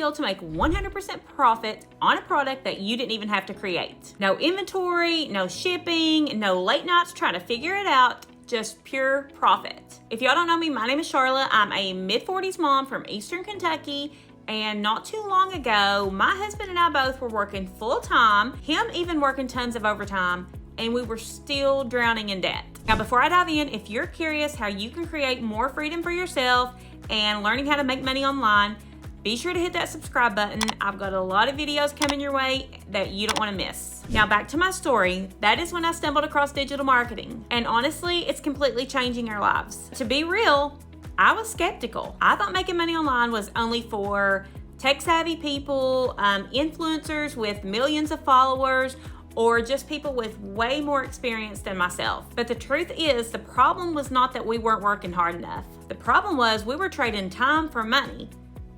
skill to make 100% profit on a product that you didn't even have to create. No inventory, no shipping, no late nights trying to figure it out, just pure profit. If y'all don't know me, my name is Charlotte. I'm a mid-40s mom from Eastern Kentucky. And not too long ago, my husband and I both were working full time, him even working tons of overtime, and we were still drowning in debt. Now, before I dive in, if you're curious how you can create more freedom for yourself and learning how to make money online, be sure to hit that subscribe button. I've got a lot of videos coming your way that you don't want to miss. Now back to my story. That is when I stumbled across digital marketing. And honestly, it's completely changing our lives. To be real, I was skeptical. I thought making money online was only for tech-savvy people, influencers with millions of followers, or just people with way more experience than myself. But the truth is, the problem was not that we weren't working hard enough. The problem was we were trading time for money,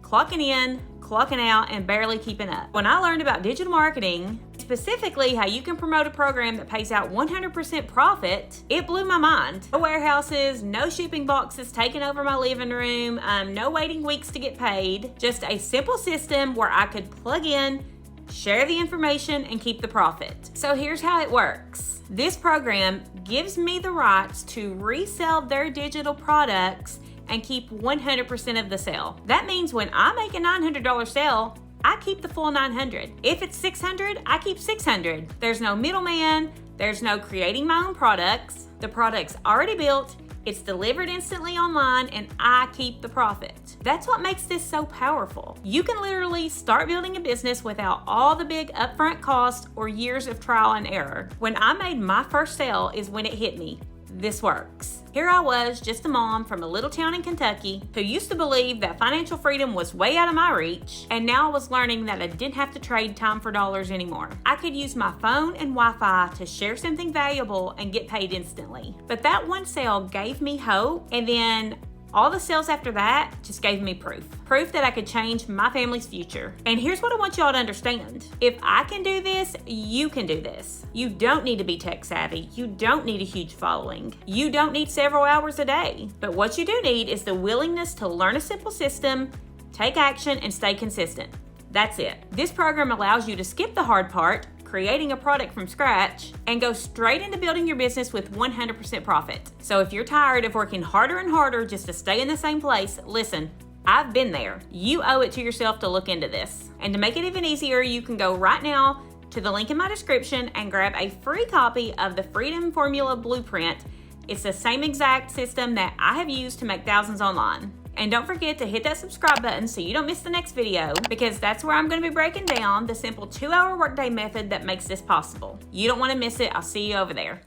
clocking in, clocking out, and barely keeping up. When I learned about digital marketing, specifically how you can promote a program that pays out 100% profit, it blew my mind. No warehouses, no shipping boxes taking over my living room, no waiting weeks to get paid, just a simple system where I could plug in, share the information, and keep the profit. So here's how it works. This program gives me the rights to resell their digital products and keep 100% of the sale. That means when I make a $900 sale, I keep the full $900. If it's $600, I keep $600. There's no middleman, there's no creating my own products. The product's already built, it's delivered instantly online, and I keep the profit. That's what makes this so powerful. You can literally start building a business without all the big upfront costs or years of trial and error. When I made my first sale is when it hit me. This works. Here I was, just a mom from a little town in Kentucky who used to believe that financial freedom was way out of my reach, and now I was learning that I didn't have to trade time for dollars anymore. I could use my phone and Wi-Fi to share something valuable and get paid instantly. But that one sale gave me hope, and then all the sales after that just gave me proof that I could change my family's future. And here's what I want y'all to understand. If I can do this, you can do this. You don't need to be tech savvy. You don't need a huge following. You don't need several hours a day. But what you do need is the willingness to learn a simple system, take action, and stay consistent. That's it. This program allows you to skip the hard part, creating a product from scratch, and go straight into building your business with 100% profit. So if you're tired of working harder and harder just to stay in the same place, listen, I've been there. You owe it to yourself to look into this. And to make it even easier, you can go right now to the link in my description and grab a free copy of the Freedom Formula Blueprint. It's the same exact system that I have used to make thousands online. And don't forget to hit that subscribe button so you don't miss the next video, because that's where I'm going to be breaking down the simple 2-hour workday method that makes this possible. You don't want to miss it. I'll see you over there.